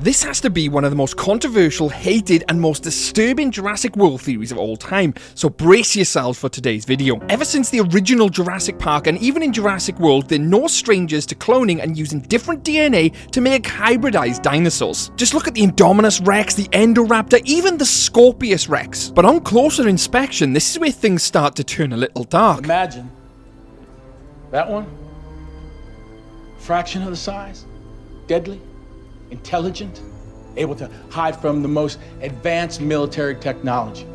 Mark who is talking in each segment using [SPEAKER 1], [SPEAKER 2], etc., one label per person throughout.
[SPEAKER 1] This has to be one of the most controversial, hated, and most disturbing Jurassic World theories of all time, so brace yourselves for today's video. Ever since the original Jurassic Park and even in Jurassic World, they're no strangers to cloning and using different DNA to make hybridized dinosaurs. Just look at the Indominus Rex, the IndoRaptor, even the Scorpious Rex. But on closer inspection, this is where things start to turn a little dark.
[SPEAKER 2] Imagine that one, fraction of the size, deadly, intelligent, able to hide from the most advanced military technology.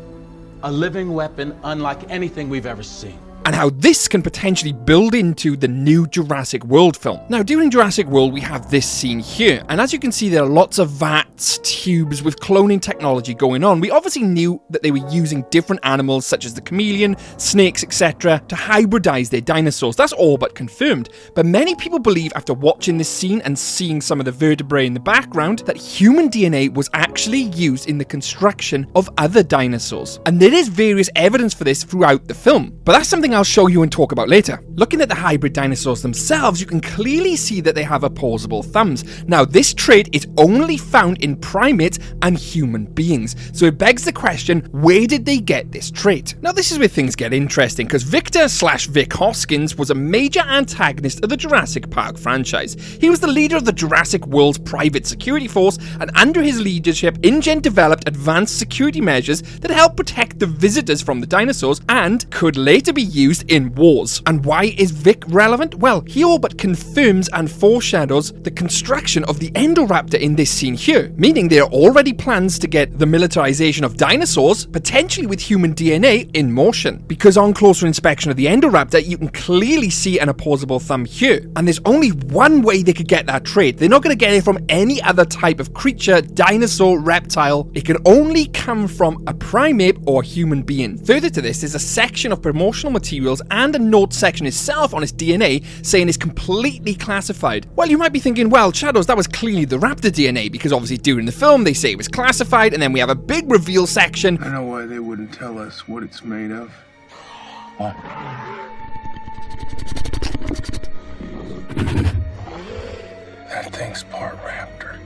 [SPEAKER 2] A living weapon unlike anything we've ever seen.
[SPEAKER 1] And how this can potentially build into the new Jurassic World film. Now, during Jurassic World, we have this scene here, and as you can see, there are lots of vats, tubes with cloning technology going on. We obviously knew that they were using different animals, such as the chameleon, snakes, etc., to hybridize their dinosaurs. That's all but confirmed. But many people believe, after watching this scene and seeing some of the vertebrae in the background, that human DNA was actually used in the construction of other dinosaurs. And there is various evidence for this throughout the film, but that's something I'll show you and talk about later. Looking at the hybrid dinosaurs themselves, you can clearly see that they have opposable thumbs. Now, this trait is only found in primates and human beings, so it begs the question, where did they get this trait? Now, this is where things get interesting, because Victor/Vic Hoskins was a major antagonist of the Jurassic Park franchise. He was the leader of the Jurassic World's private security force, and under his leadership, InGen developed advanced security measures that helped protect the visitors from the dinosaurs and could later be used in wars. And why is Vic relevant? Well, he all but confirms and foreshadows the construction of the IndoRaptor in this scene here, meaning there are already plans to get the militarization of dinosaurs, potentially with human DNA, in motion. Because on closer inspection of the IndoRaptor, you can clearly see an opposable thumb here, and there's only one way they could get that trait. They're not going to get it from any other type of creature, dinosaur, reptile. It can only come from a primate or human being. Further to this, there's a section of promotional materials and a note section itself on its DNA saying it's completely classified. Well, you might be thinking, well, Shadows, that was clearly the raptor DNA, because obviously during the film they say it was classified, and then we have a big reveal section.
[SPEAKER 3] I know why they wouldn't tell us what it's made of. What? That thing's part raptor.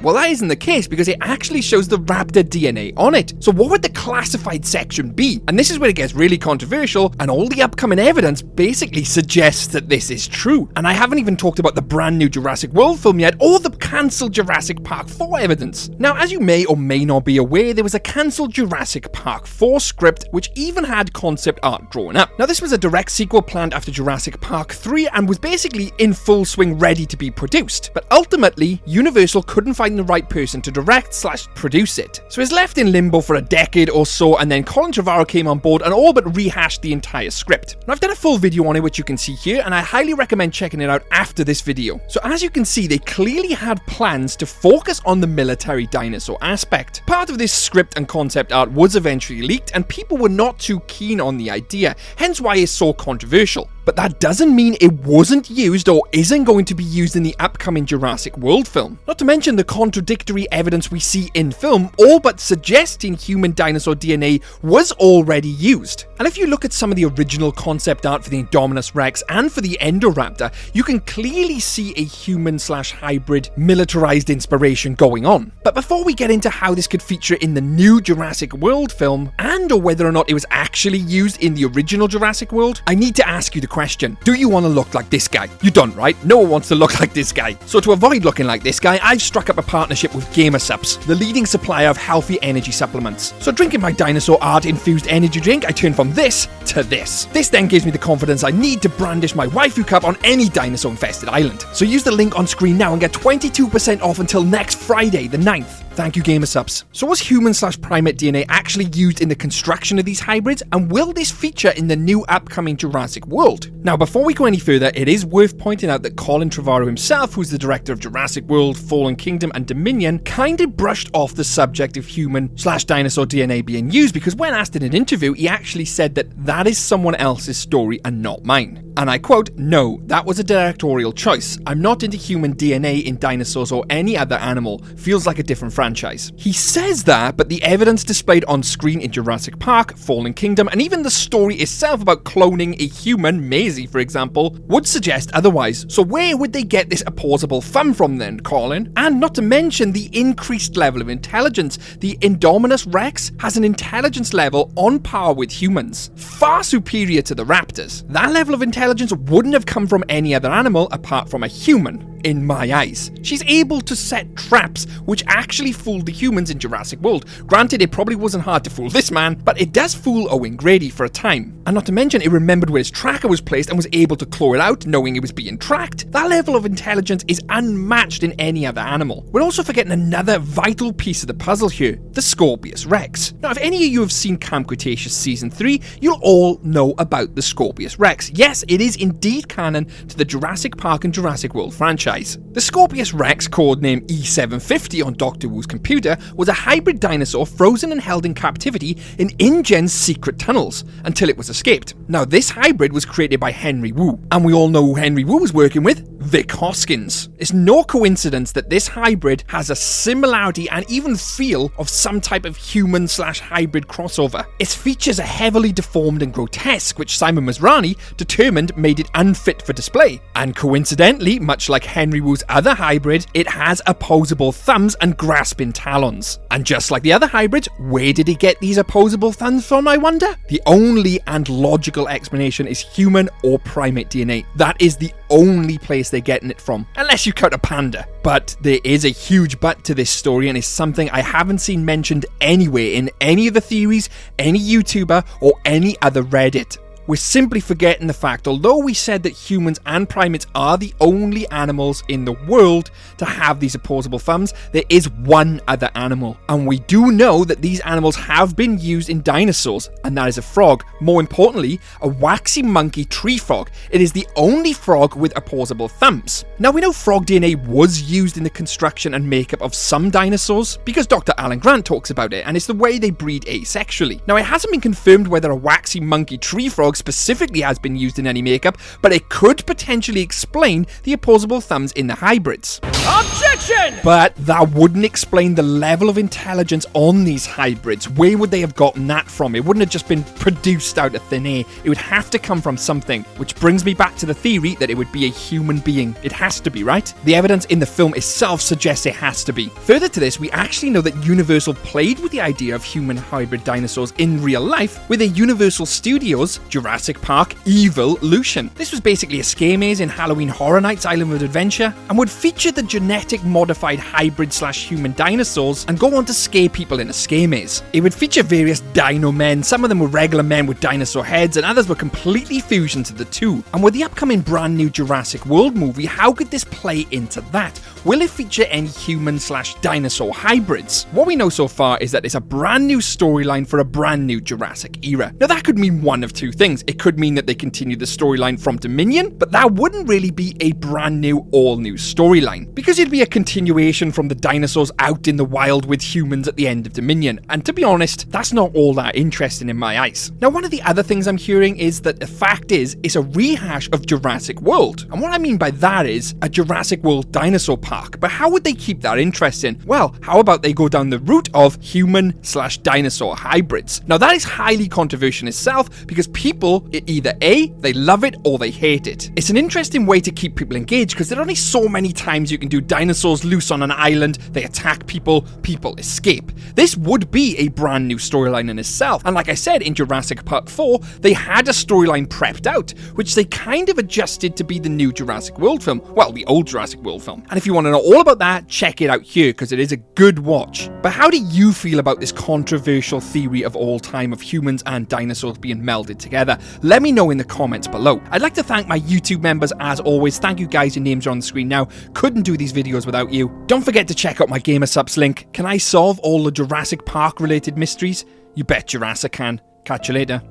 [SPEAKER 1] Well, that isn't the case, because it actually shows the raptor DNA on it. So what would the classified section be? And this is where it gets really controversial, and all the upcoming evidence basically suggests that this is true. And I haven't even talked about the brand new Jurassic World film yet, or the cancelled Jurassic Park 4 evidence. Now, as you may or may not be aware, there was a cancelled Jurassic Park 4 script, which even had concept art drawn up. Now, this was a direct sequel planned after Jurassic Park 3, and was basically in full swing, ready to be produced. But ultimately, Universal couldn't find the right person to direct/produce it. So it's left in limbo for a decade or so, and then Colin Trevorrow came on board and all but rehashed the entire script. Now, I've done a full video on it, which you can see here, and I highly recommend checking it out after this video. So as you can see, they clearly had plans to focus on the military dinosaur aspect. Part of this script and concept art was eventually leaked, and people were not too keen on the idea, hence why it's so controversial. But that doesn't mean it wasn't used or isn't going to be used in the upcoming Jurassic World film. Not to mention the contradictory evidence we see in film, all but suggesting human dinosaur DNA was already used. And if you look at some of the original concept art for the Indominus Rex and for the IndoRaptor, you can clearly see a human/hybrid militarized inspiration going on. But before we get into how this could feature in the new Jurassic World film, and or whether or not it was actually used in the original Jurassic World, I need to ask you the question. Do you want to look like this guy? You don't, right? No one wants to look like this guy. So to avoid looking like this guy, I've struck up a partnership with GAMERSUPPS, the leading supplier of healthy energy supplements. So drinking my dinosaur art-infused energy drink, I turn from this to this. This then gives me the confidence I need to brandish my waifu cup on any dinosaur-infested island. So use the link on screen now and get 22% off until next Friday, the 9th. Thank you, GAMERSUPPS. So was human/primate DNA actually used in the construction of these hybrids, and will this feature in the new upcoming Jurassic World? Now, before we go any further, it is worth pointing out that Colin Trevorrow himself, who's the director of Jurassic World, Fallen Kingdom, and Dominion, kind of brushed off the subject of human/dinosaur DNA being used, because when asked in an interview, he actually said that that is someone else's story and not mine. And I quote, "No, that was a directorial choice. I'm not into human DNA in dinosaurs or any other animal. Feels like a different franchise." He says that, but the evidence displayed on screen in Jurassic Park, Fallen Kingdom, and even the story itself about cloning a human, Maisie for example, would suggest otherwise. So where would they get this opposable thumb from then, Colin? And not to mention the increased level of intelligence. The Indominus Rex has an intelligence level on par with humans, far superior to the raptors. That level of intelligence wouldn't have come from any other animal apart from a human. In my eyes. She's able to set traps which actually fooled the humans in Jurassic World. Granted, it probably wasn't hard to fool this man, but it does fool Owen Grady for a time. And not to mention, it remembered where his tracker was placed and was able to claw it out knowing it was being tracked. That level of intelligence is unmatched in any other animal. We're also forgetting another vital piece of the puzzle here, the Scorpious Rex. Now, if any of you have seen Camp Cretaceous Season 3, you'll all know about the Scorpious Rex. Yes, it is indeed canon to the Jurassic Park and Jurassic World franchise. The Scorpious Rex, codename E750 on Doctor Wu's computer, was a hybrid dinosaur frozen and held in captivity in InGen's secret tunnels until it was escaped. Now, this hybrid was created by Henry Wu, and we all know who Henry Wu was working with, Vic Hoskins. It's no coincidence that this hybrid has a similarity and even feel of some type of human/hybrid crossover. Its features are heavily deformed and grotesque, which Simon Masrani determined made it unfit for display. And coincidentally, much like Henry Wu's other hybrid, it has opposable thumbs and grasping talons. And just like the other hybrids, where did it get these opposable thumbs from, I wonder? The only and logical explanation is human or primate DNA. That is the only place they're getting it from, unless you count a panda. But there is a huge but to this story, and it's something I haven't seen mentioned anywhere in any of the theories, any YouTuber, or any other Reddit. We're simply forgetting the fact, although we said that humans and primates are the only animals in the world to have these opposable thumbs, there is one other animal. And we do know that these animals have been used in dinosaurs, and that is a frog. More importantly, a waxy monkey tree frog. It is the only frog with opposable thumbs. Now, we know frog DNA was used in the construction and makeup of some dinosaurs, because Dr. Alan Grant talks about it, and it's the way they breed asexually. Now, it hasn't been confirmed whether a waxy monkey tree frog specifically has been used in any makeup, but it could potentially explain the opposable thumbs in the hybrids. Objection! But that wouldn't explain the level of intelligence on these hybrids. Where would they have gotten that from? It wouldn't have just been produced out of thin air. It would have to come from something, which brings me back to the theory that it would be a human being. It has to be, right? The evidence in the film itself suggests it has to be. Further to this, we actually know that Universal played with the idea of human hybrid dinosaurs in real life with a Universal Studios Jurassic Park Evolution. This was basically a scare maze in Halloween Horror Nights Island of Adventure and would feature the genetic modified hybrid/human dinosaurs and go on to scare people in a scare maze. It would feature various dino men. Some of them were regular men with dinosaur heads and others were completely fusions of the two. And with the upcoming brand new Jurassic World movie, how could this play into that? Will it feature any human/dinosaur hybrids? What we know so far is that it's a brand new storyline for a brand new Jurassic era. Now, that could mean one of two things. It could mean that they continue the storyline from Dominion, but that wouldn't really be a brand new, all new storyline, because it'd be a continuation from the dinosaurs out in the wild with humans at the end of Dominion. And to be honest, that's not all that interesting in my eyes. Now, one of the other things I'm hearing is that the fact is, it's a rehash of Jurassic World. And what I mean by that is a Jurassic World dinosaur park. But how would they keep that interesting? Well, how about they go down the route of human/dinosaur hybrids? Now, that is highly controversial in itself because people, either A, they love it or they hate it. It's an interesting way to keep people engaged because there are only so many times you can do dinosaurs loose on an island, they attack people, people escape. This would be a brand new storyline in itself. And like I said, in Jurassic Park 4, they had a storyline prepped out, which they kind of adjusted to be the new Jurassic World film. Well, the old Jurassic World film. And if you want to know all about that, check it out here because it is a good watch. But how do you feel about this controversial theory of all time of humans and dinosaurs being melded together? Let me know in the comments below. I'd like to thank my YouTube members as always. Thank you guys, your names are on the screen now. Couldn't do these videos without you. Don't forget to check out my GamerSupps link. Can I solve all the Jurassic Park related mysteries? You bet Jurassic can. Catch you later.